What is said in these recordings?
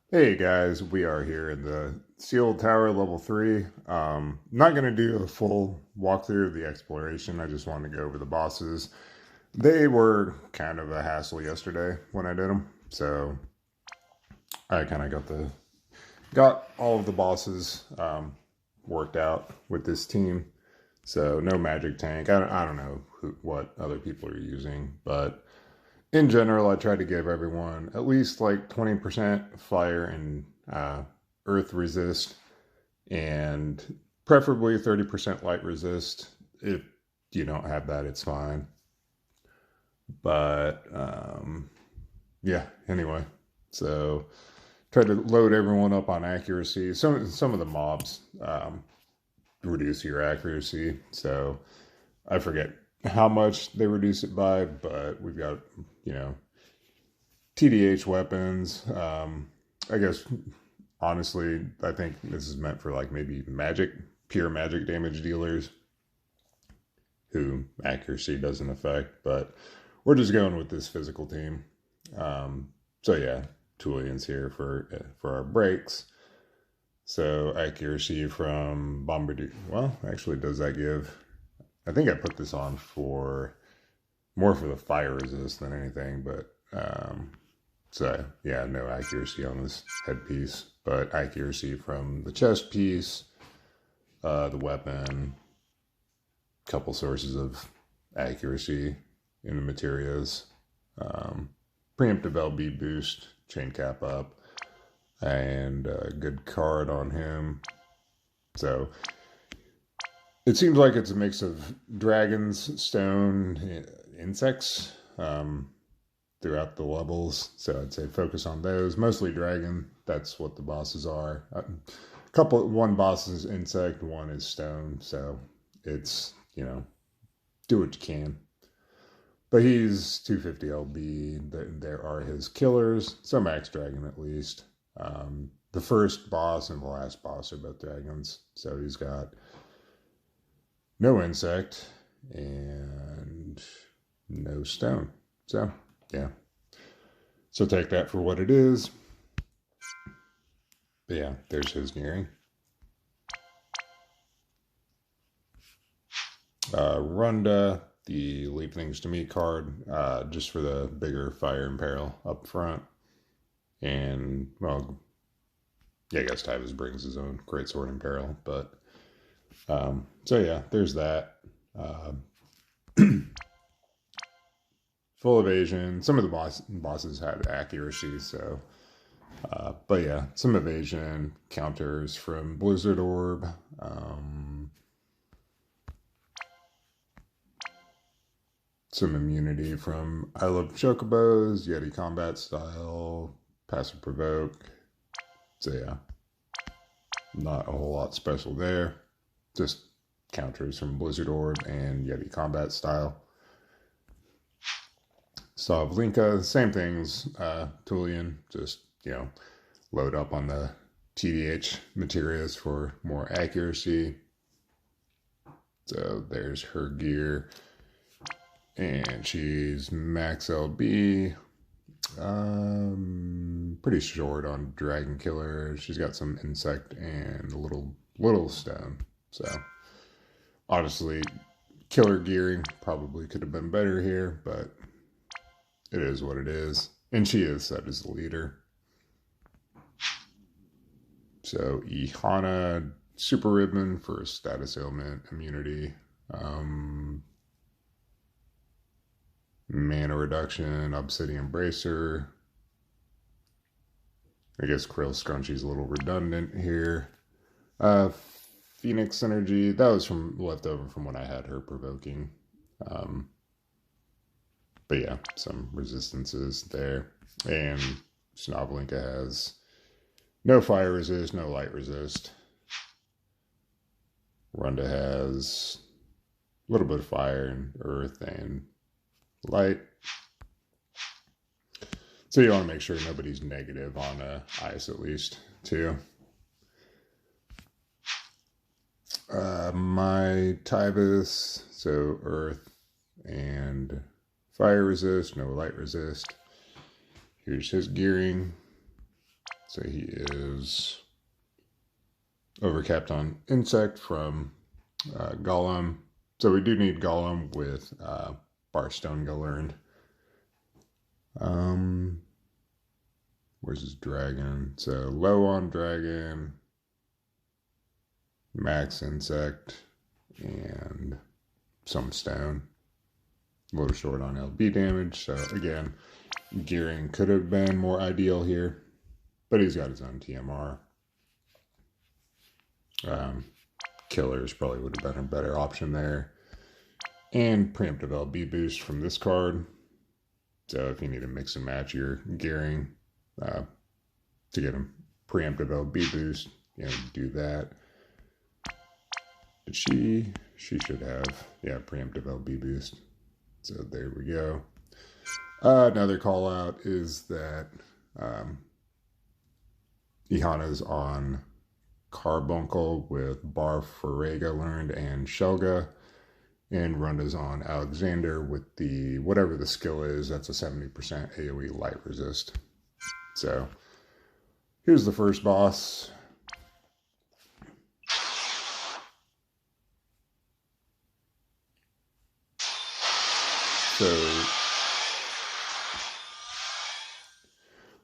Hey guys, we are here in the Seal Tower level 3. Not going to do a full walkthrough of the exploration. I just wanted to go over the bosses. They were kind of a hassle yesterday when I did them. So I kind of got all of the bosses worked out with this team. So no magic tank. I don't know what other people are using, but in general, I try to give everyone at least like 20% fire and earth resist, and preferably 30% light resist. If you don't have that, it's fine. But yeah, anyway, so try to load everyone up on accuracy. Some of the mobs reduce your accuracy, so I forget how much they reduce it by, but we've got, you know, TDH weapons. I guess, honestly, I think this is meant for like maybe pure magic damage dealers who accuracy doesn't affect, but we're just going with this physical team. So yeah, Tulian's here for our breaks. So accuracy from Bombardier. Well, actually, does that give? I think I put this on for more for the fire resist than anything, but so yeah, no accuracy on this headpiece, but accuracy from the chest piece, the weapon, couple sources of accuracy in the materials, preemptive LB boost, chain cap up, and a good card on him. So it seems like it's a mix of dragons, stone, insects throughout the levels. So I'd say focus on those. Mostly dragon. That's what the bosses are. One boss is insect, one is stone. So it's, do what you can. But he's 250 LB. There are his killers. So max dragon at least. The first boss and the last boss are both dragons. So he's got no insect and no stone. So, yeah. So take that for what it is. But yeah, there's his gearing. Runda, the Leave Things to Me card, just for the bigger fire and peril up front. And, well, yeah, I guess Tyvus brings his own great sword and peril, but so yeah, there's that. Full evasion. Some of the bosses had accuracy, so but yeah, some evasion counters from Blizzard Orb. Some immunity from I Love Chocobos, Yeti Combat Style, Passive Provoke. So yeah, not a whole lot special there. Just counters from Blizzard Orb and Yeti Combat Style. Sovlinka, same things. Tulian, just, load up on the TDH materials for more accuracy. So there's her gear. And she's max LB. Pretty short on Dragon Killer. She's got some insect and a little stone. So honestly, killer gearing probably could have been better here, but it is what it is. And she is set as the leader. So Ihana, Super Ribbon for status ailment immunity. Mana reduction, Obsidian Bracer. I guess Krill Scrunchy's a little redundant here. Phoenix Energy, that was from leftover from when I had her provoking. But yeah, some resistances there. And Snovlinka has no fire resist, no light resist. Runda has a little bit of fire and earth and light. So you want to make sure nobody's negative on ice at least, too. My Tyvus, so earth and fire resist, no light resist. Here's his gearing. So he is overcapped on insect from golem. So we do need golem with Barstone Galerned. Where's his dragon? So low on dragon, max insect, and some stone. A little short on LB damage. So again, gearing could have been more ideal here, but he's got his own TMR. Killers probably would have been a better option there. And preemptive LB boost from this card. So if you need to mix and match your gearing to get a preemptive LB boost, you know, do that. But she should have, yeah, preemptive LB boost. So there we go. Another call out is that Ihana's on Carbuncle with Barfarega learned and Shelga, and Runda's on Alexander with the whatever the skill is. That's a 70% AoE light resist. So here's the first boss.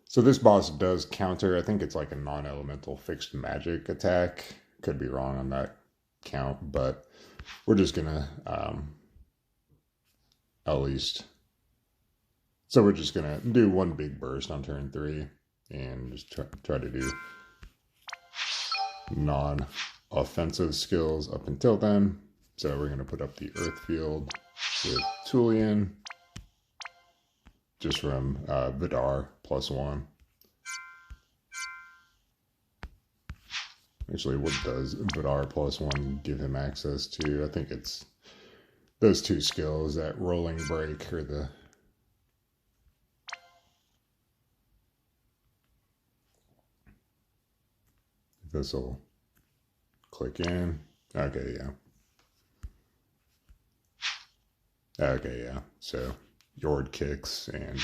So this boss does counter. I think it's like a non-elemental fixed magic attack. Could be wrong on that count, but we're just gonna at least. So we're just gonna do one big burst on turn 3 and just try to do non-offensive skills up until then. So we're gonna put up the Earth Field with Tulian, just from Vidar +1. Actually, what does Vidar +1 give him access to? I think it's those two skills, that rolling break or the... This will click in. Okay, yeah. Okay, yeah. So Yord kicks and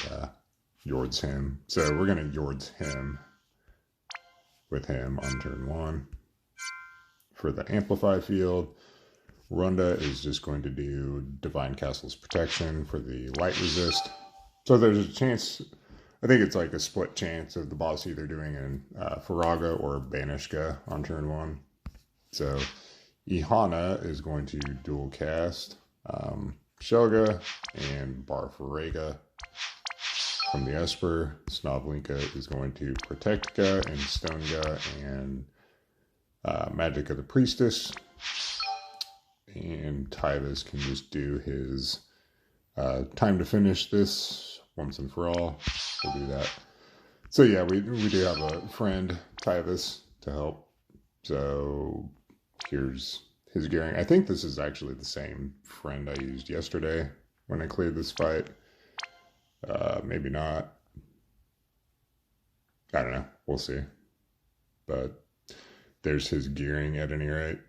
Yord's him. So we're going to Yord's him with him on turn 1. For the Amplify field, Runda is just going to do Divine Castle's Protection for the light resist. So there's a chance, I think it's like a split chance of the boss either doing an Faraga or Banishka on turn 1. So Ihana is going to dual cast Shelga and Barfarega from the Esper. Snovlinka is going to Protectka and Stonega and Magic of the Priestess. And Tyvus can just do his time to finish this once and for all. We'll do that. So yeah, we do have a friend, Tyvus, to help. So here's his gearing. I think this is actually the same friend I used yesterday when I cleared this fight. Maybe not. I don't know. We'll see. But there's his gearing at any rate.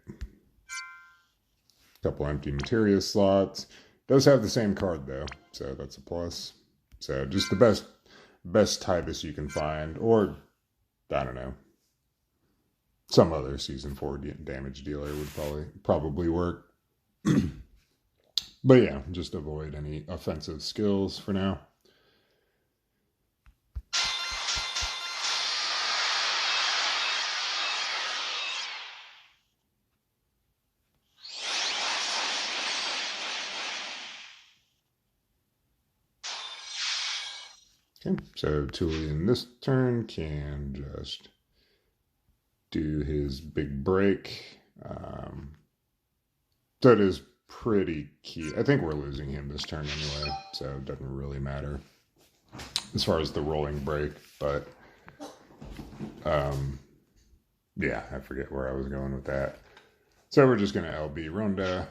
Couple empty materia slots. Does have the same card though, so that's a plus. So just the best Tyvus you can find, or I don't know, some other season 4 damage dealer would probably work. But yeah, just avoid any offensive skills for now. Okay, so Tulian this turn can just do his big break. So it is pretty key. I think we're losing him this turn anyway, so it doesn't really matter as far as the rolling break. But yeah, I forget where I was going with that. So we're just going to LB Runda.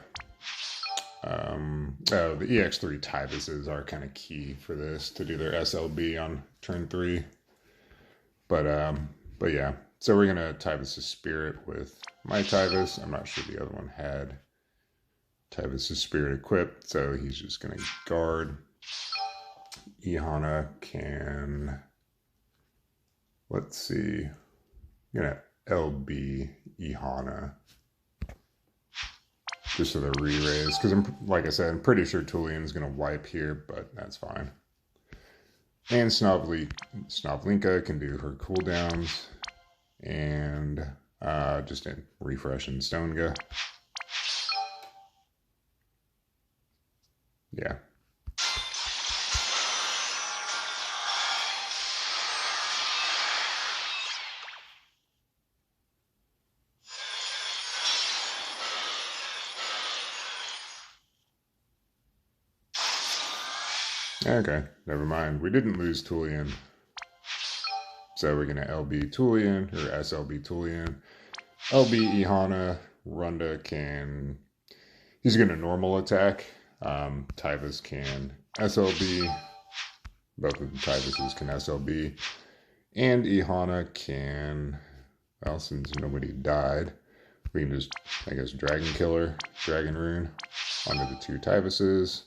The EX3 Tyvuses are kind of key for this to do their SLB on turn 3. But yeah, so we're gonna Tyvus' Spirit with my Tyvus. I'm not sure the other one had Tyvus' Spirit equipped, so he's just gonna guard. Ihana can Let's see. I'm gonna LB Ihana just for the re-raise, because like I said, I'm pretty sure Tulian's gonna wipe here, but that's fine. And Snovlinka can do her cooldowns, and just a refresh in Stonega. Yeah. Okay, never mind. We didn't lose Tulian. So we're going to LB Tulian, or SLB Tulian. LB Ihana, Runda can... He's going to normal attack. Tyvus can SLB. Both of the Tyvuses can SLB. And Ihana can... Well, since nobody died, we can just, I guess, Dragon Killer, Dragon Rune onto the two Tyvuses.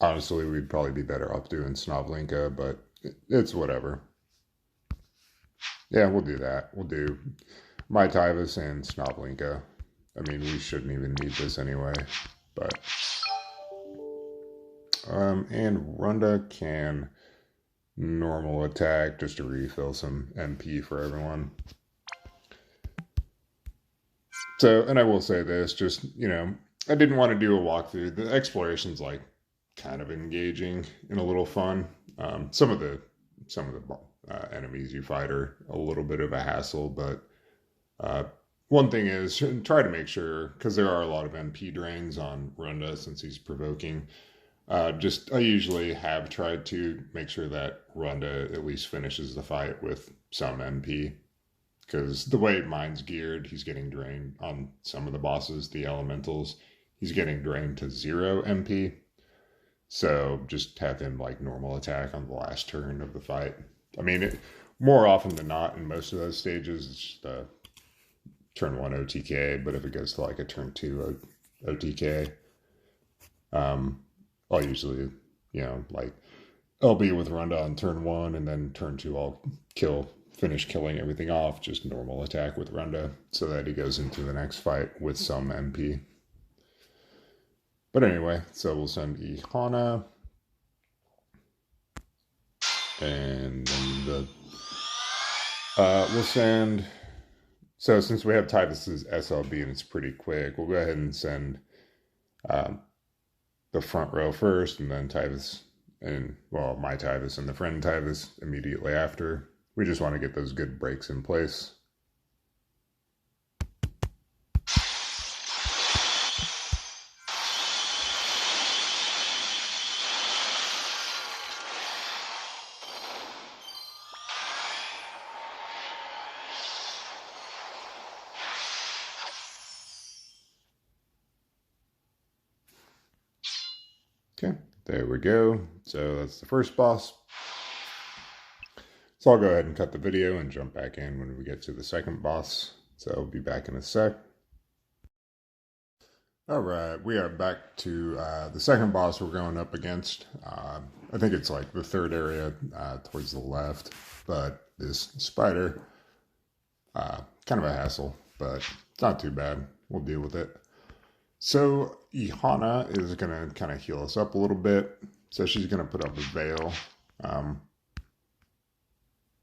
Honestly, we'd probably be better off doing Snovlinka, but it's whatever. Yeah, we'll do that. We'll do my Tyvus and Snovlinka. I mean, we shouldn't even need this anyway, but... and Runda can normal attack just to refill some MP for everyone. So, and I will say this, just, you know, I didn't want to do a walkthrough. The exploration's like kind of engaging and a little fun. Some of the enemies you fight are a little bit of a hassle, but one thing is try to make sure, because there are a lot of MP drains on Runda since he's provoking. I usually have tried to make sure that Runda at least finishes the fight with some MP, because the way mine's geared, he's getting drained on some of the bosses, the elementals. He's getting drained to 0 MP. So just have him like normal attack on the last turn of the fight. I mean, more often than not in most of those stages, it's just a turn 1 OTK. But if it goes to like a turn 2 OTK, I'll usually, you know, like LB with Runda on turn 1, and then turn 2 I'll finish killing everything off, just normal attack with Runda, so that he goes into the next fight with some MP. But anyway, so we'll send Ihana. And then we'll send... So since we have Tyvus's SLB and it's pretty quick, we'll go ahead and send the front row first, and then Tyvus, and, well, my Tyvus and the friend Tyvus immediately after. We just want to get those good breaks in place. Okay, there we go. So that's the first boss. So I'll go ahead and cut the video and jump back in when we get to the second boss. So I'll be back in a sec. Alright, we are back to the second boss we're going up against. I think it's like the third area towards the left. But this spider, kind of a hassle, but it's not too bad. We'll deal with it. So Ihana is going to kind of heal us up a little bit. So she's going to put up a veil.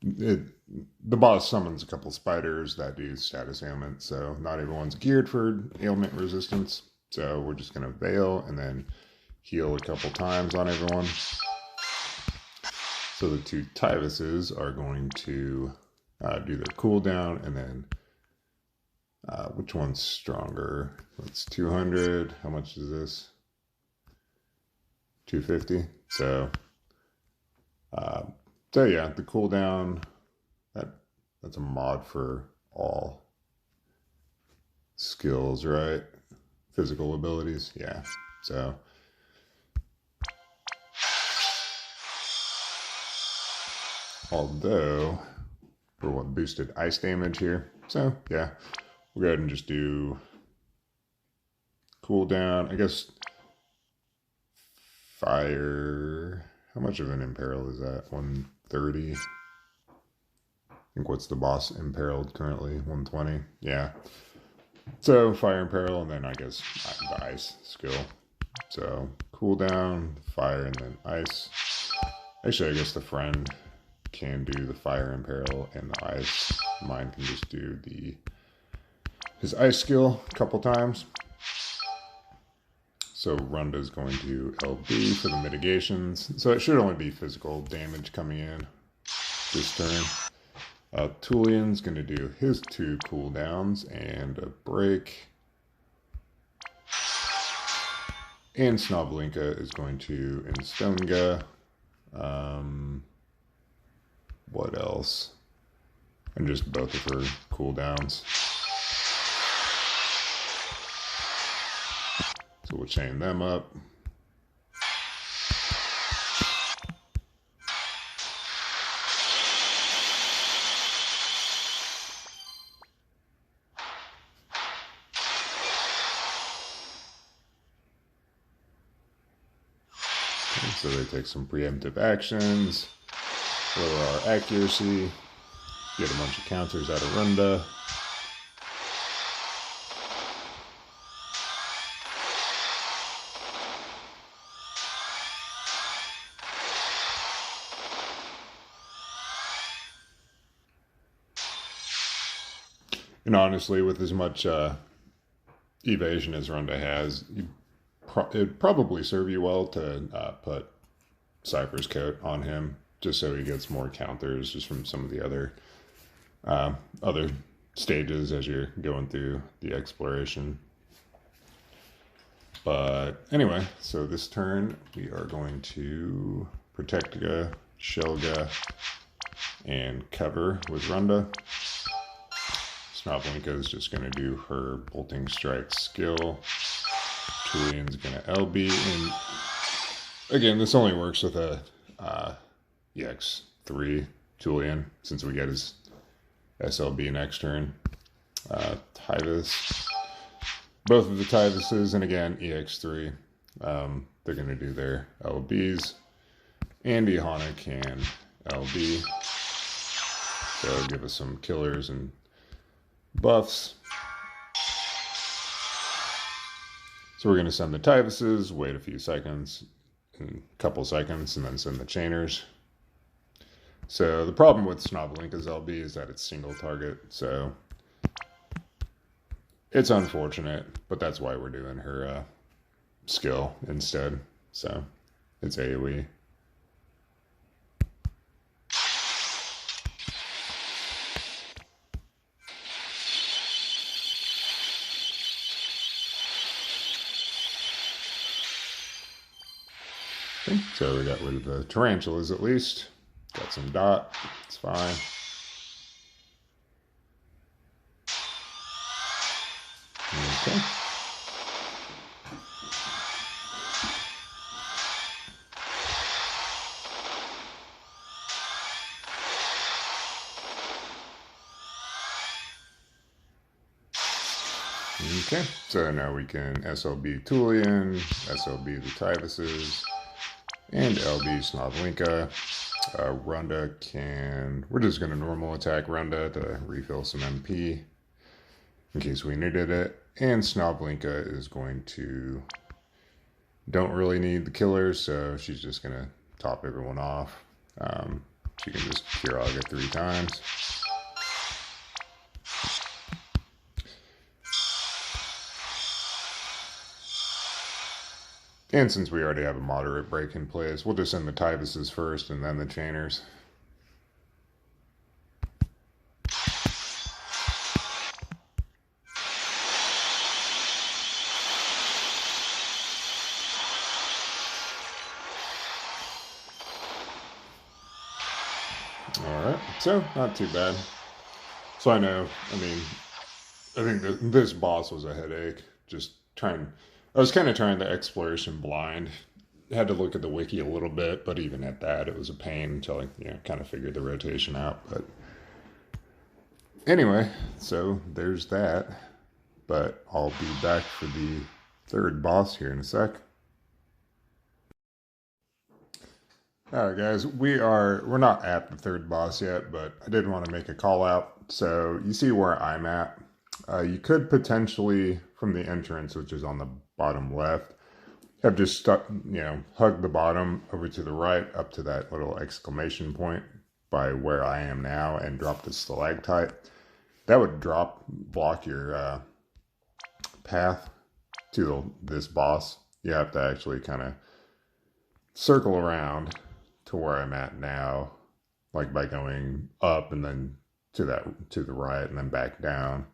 The boss summons a couple spiders that do status ailment, so not everyone's geared for ailment resistance. So we're just going to veil and then heal a couple times on everyone. So the two Tyvuses are going to do their cooldown, and then which one's stronger? It's 200. How much is this? 250. So yeah, the cooldown, that's a mod for all skills, right? Physical abilities, yeah. So although we want boosted ice damage here, so yeah, we'll go ahead and just do cooldown. I guess fire. How much of an imperil is that? 130. think what's the boss imperiled currently? 120. Yeah. So fire imperil, and then I guess the ice skill. So cooldown, fire, and then ice. Actually, I guess the friend can do the fire imperil and the ice. Mine can just do his ice skill a couple times. So Runda's going to LB for the mitigations. So it should only be physical damage coming in this turn. Tulian's going to do his 2 cooldowns and a break. And Snoblinka is going to Instonga. What else? And just both of her cooldowns. So we'll chain them up. So they take some preemptive actions, lower our accuracy, get a bunch of counters out of Runda. And honestly, with as much evasion as Runda has, it'd probably serve you well to put Cypher's Coat on him, just so he gets more counters just from some of the other stages as you're going through the exploration. But anyway, so this turn we are going to Protectica, Shelga, and cover with Runda. Snoblinka is just going to do her Bolting Strike skill. Tulian's going to LB, and again, this only works with a EX3 Tulian, since we get his SLB next turn. Tyvus, both of the Tyvuses, and again, EX3, they're going to do their LBs. Andy Hana can LB, so give us some killers and buffs. So we're going to send the Tyvuses, wait a few seconds, a couple seconds, and then send the Chainers. So the problem with Snoblinka's LB is that it's single target, so it's unfortunate, but that's why we're doing her skill instead. So it's AoE. So we got rid of the tarantulas at least. Got some dot. It's fine. Okay. Okay, so now we can SLB Tulian, SLB the Tyvuses, and LB Snoblinka. Runda can... We're just going to normal attack Runda to refill some MP in case we needed it. And Snoblinka is going to... Don't really need the killers, so she's just going to top everyone off. She can just Kirog it 3 times. And since we already have a moderate break in place, we'll just send the Tyvuses first and then the Chainers. Alright, so not too bad. So I know, I think this boss was a headache. I was kind of trying the exploration blind. Had to look at the wiki a little bit, but even at that, it was a pain until I kind of figured the rotation out. But anyway, so there's that. But I'll be back for the third boss here in a sec. All right, guys, we're not at the third boss yet, but I did want to make a call out. So you see where I'm at. You could potentially, from the entrance, which is on the bottom left, have just stuck, hug the bottom over to the right up to that little exclamation point by where I am now and drop the stalactite. That would block your path to this boss. You have to actually kind of circle around to where I'm at now, like by going up and then to the right and then back down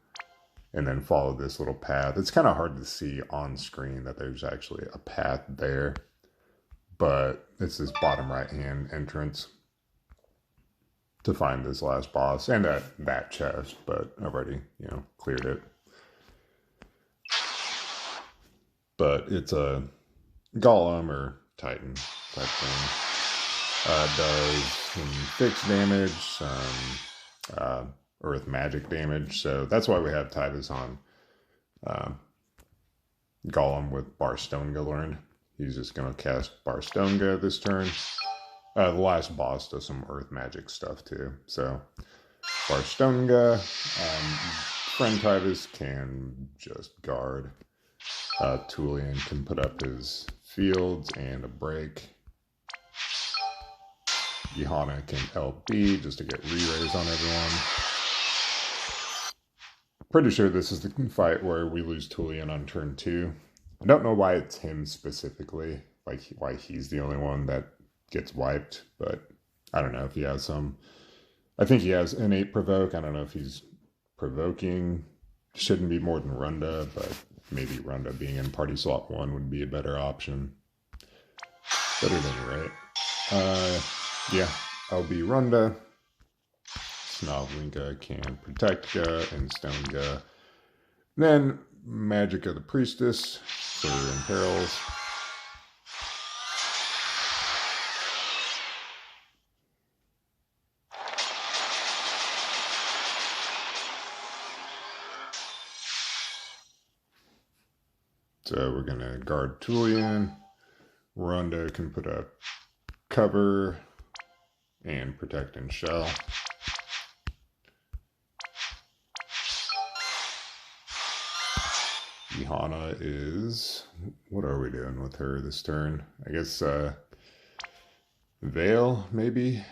and then follow this little path. It's kind of hard to see on screen that there's actually a path there, but it's this bottom right hand entrance to find this last boss and that chest, but I've already, cleared it. But it's a golem or titan type thing. Does some fixed damage, some earth magic damage. So that's why we have Titus on Golem with Barstonga learned. He's just going to cast Barstonga this turn. The last boss does some earth magic stuff too. So Barstonga, friend Titus can just guard. Tulian can put up his fields and a break. Johanna can LB just to get re-raise on everyone. Pretty sure this is the fight where we lose Tulian on turn 2. I don't know why it's him specifically, like why he's the only one that gets wiped, but I don't know if he has some. I think he has innate provoke. I don't know if he's provoking. Shouldn't be more than Runda, but maybe Runda being in party slot 1 would be a better option. But at any rate, yeah, LB Runda. Snovlinka can protect Ga and stone Ga. Then Magic of the Priestess for imperils. So we're going to guard Tulian. Runda can put up cover and protect and shell. Johanna is... What are we doing with her this turn? I guess Veil, maybe?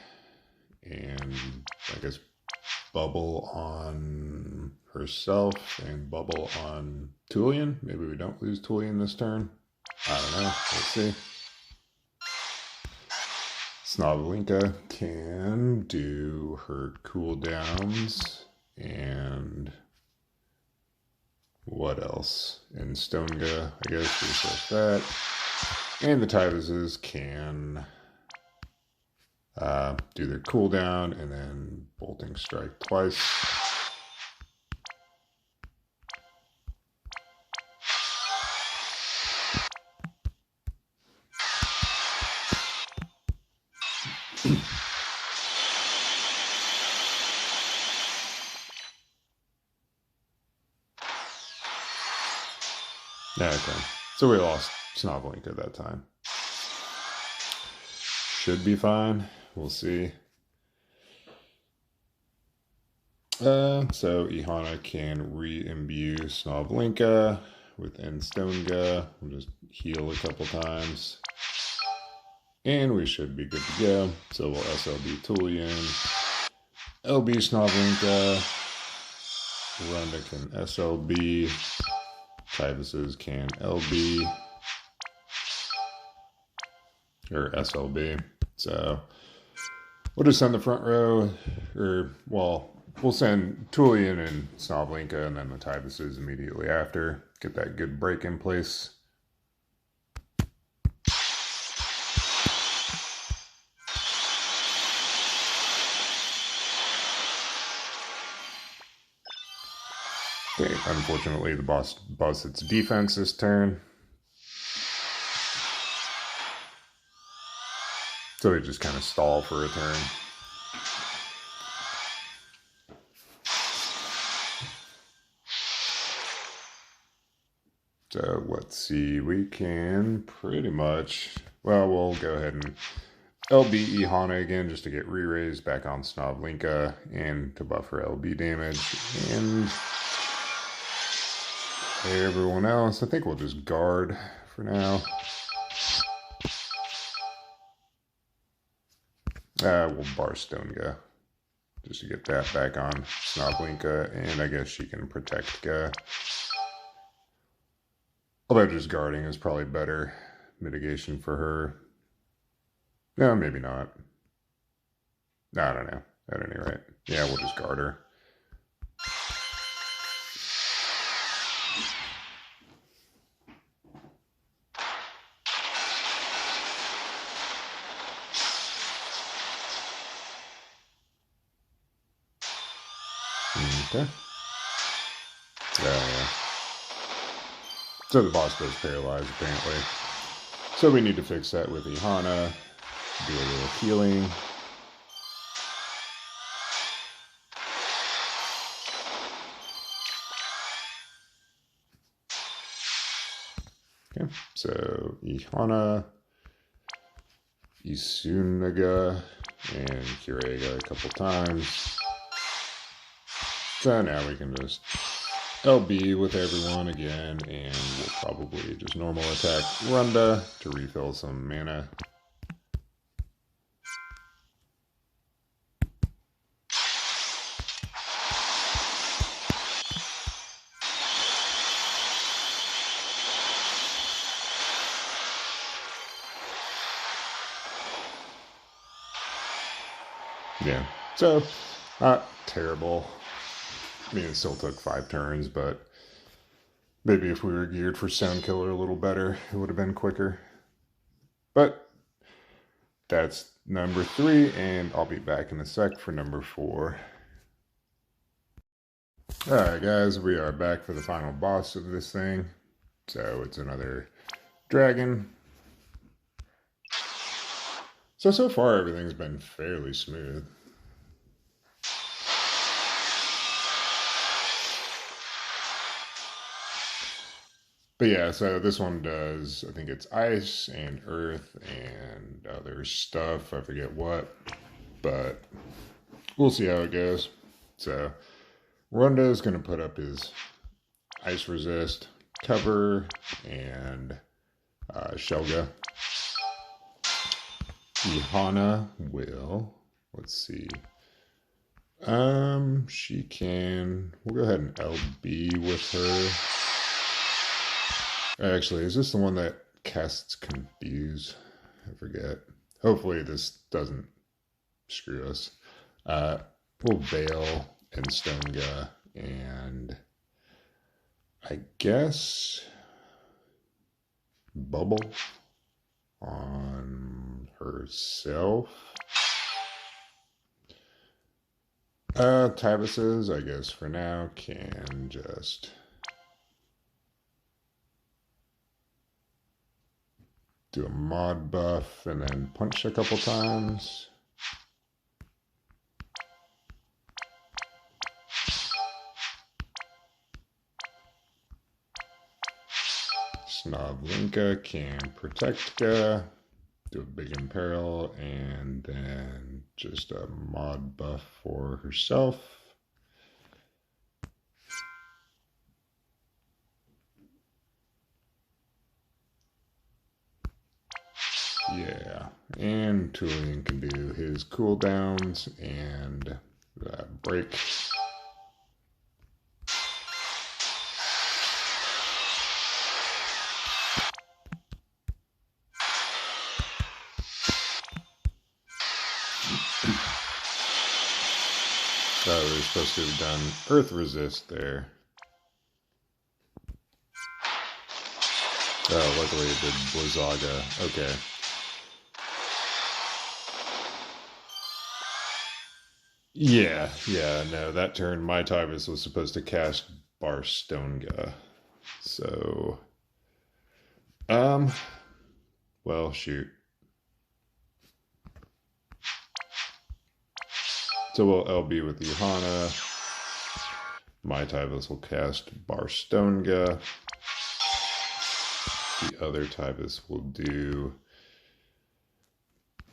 And I guess Bubble on herself and Bubble on Tulian. Maybe we don't lose Tulian this turn. I don't know. We'll see. Snovlinka can do her cooldowns and what else? And Stonega, I guess, refresh that. And the Tituses can do their cooldown and then bolting strike twice. Okay, so we lost Snovlinka that time. Should be fine. We'll see. So Ihana can re-imbue Snovlinka with Stonega. We'll just heal a couple times. And we should be good to go. So we'll SLB Tulian. LB Snovlinka. Runda can SLB. Tibuses can LB. Or SLB. So we'll just send the front row. We'll send Tulian and Snovlinka and then the Tibuses immediately after. Get that good break in place. Okay, unfortunately, the boss busts its defense this turn. So they just kind of stall for a turn. So let's see, we can pretty much, well, we'll go ahead and LB Hana again just to get re-raised back on Snovlinka and to buffer LB damage. And everyone else, I think we'll just guard for now. We'll bar Stonega just to get that back on Snovlinka, and I guess she can protect Ga. Although just guarding is probably better mitigation for her. No, maybe not. No, I don't know. At any rate. Yeah, we'll just guard her. Okay. Yeah. So the boss goes paralyzed, apparently. So we need to fix that with Ihana. Do a little healing. Okay, so Ihana, Isunaga, and Kirega a couple times. So now we can just LB with everyone again, and we'll probably just normal attack Runda to refill some mana. Yeah, so not terrible. I mean, it still took 5 turns, but maybe if we were geared for Sound Killer a little better, it would have been quicker. But that's number 3, and I'll be back in a sec for number 4. Alright guys, we are back for the final boss of this thing. So it's another dragon. So far everything's been fairly smooth. But yeah, so this one does, I think it's ice and earth and other stuff. I forget what, but we'll see how it goes. So Runda is going to put up his ice resist, cover, and Shelga. Ihana will, let's see. She can, we'll go ahead and LB with her. Actually, is this the one that casts Confuse? I forget. Hopefully this doesn't screw us. We'll Veil and Stonega, and I guess Bubble on herself. Tybuses, I guess for now, can just do a mod buff and then punch a couple times. Snovlinka can protect Ga, do a big imperil, and then just a mod buff for herself. Yeah, and Tulian can do his cooldowns and break. So we're supposed to have done Earth Resist there. Oh, luckily it did Blizzaga. Okay. Yeah, no, that turn my Tybus was supposed to cast Barstonga. So, well, shoot. So we'll LB with Johanna. My Tybus will cast Barstonga. The other Tybus will do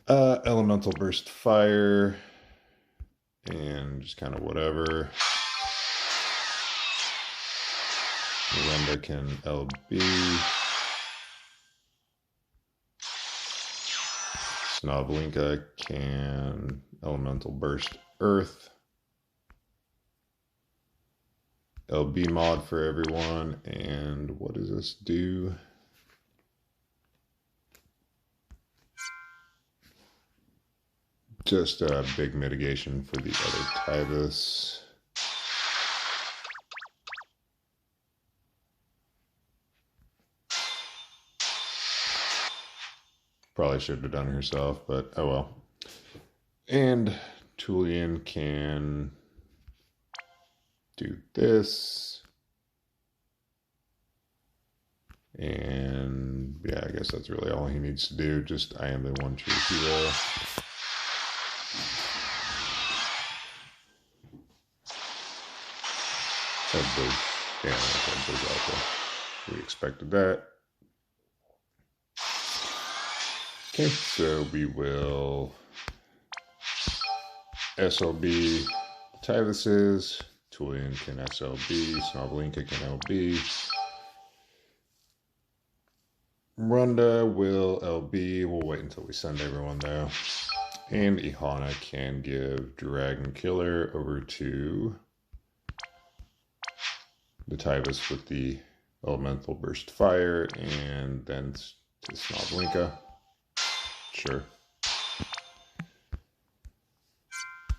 Elemental Burst Fire, and just kind of whatever. Runda can LB. Snoblinka can Elemental Burst Earth. LB mod for everyone. And what does this do? Just a big mitigation for the other Tyvus. Probably should have done it herself, but oh well. And Tulian can do this. And yeah, I guess that's really all he needs to do. Just I am the one true hero. We expected that. Okay, so we will SLB Tyvuses. Tulian can SLB. Snoblinka can LB. Runda will LB. We'll wait until we send everyone though. And Ihana can give Dragon Killer over to the Tyvus with the Elemental Burst Fire, and then to Snoblinka. Sure.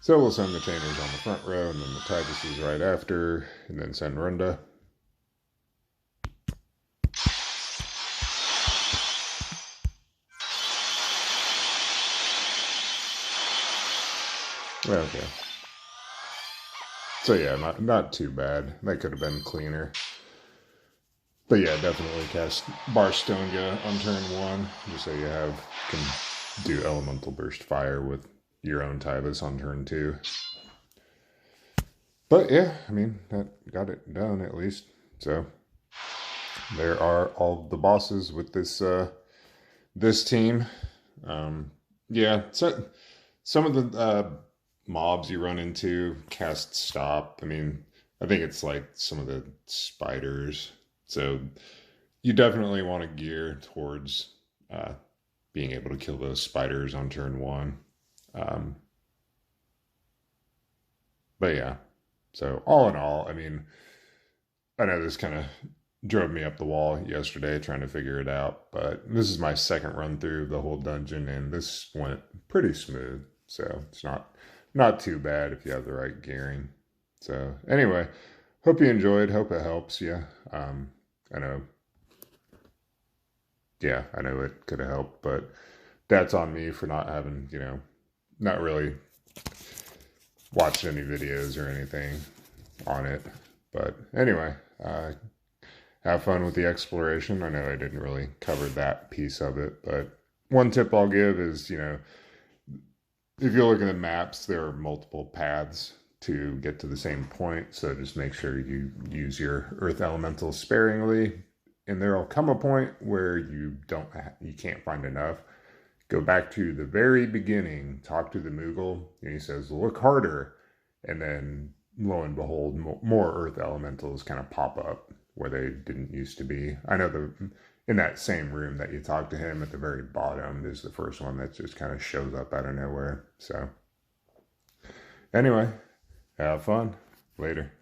So we'll send the Chainers on the front row, and then the Tyvuses right after, and then send Runda. Okay. So yeah, not too bad. That could have been cleaner. But yeah, definitely cast Barstonga on turn 1, just so you can do Elemental Burst Fire with your own Tyvus on turn 2. But yeah, I mean, that got it done at least. So there are all the bosses with this this team. Yeah, so some of the mobs you run into cast Stop. I mean, I think it's like some of the spiders. So you definitely want to gear towards being able to kill those spiders on turn 1. But yeah, so all in all, I mean, I know this kind of drove me up the wall yesterday trying to figure it out, but this is my second run through the whole dungeon, and this went pretty smooth. So it's not too bad if you have the right gearing. So anyway, hope you enjoyed. Hope it helps you. I know it could have helped, but that's on me for not having, not really watched any videos or anything on it. But anyway, have fun with the exploration. I know I didn't really cover that piece of it, but one tip I'll give is, if you look at the maps, there are multiple paths to get to the same point, so just make sure you use your earth elementals sparingly, and there'll come a point where you can't find enough. Go back to the very beginning, talk to the Moogle, and he says, look harder, and then lo and behold, more earth elementals kind of pop up where they didn't used to be. I know in that same room that you talk to him at the very bottom is the first one that just kind of shows up out of nowhere. So anyway, have fun. Later.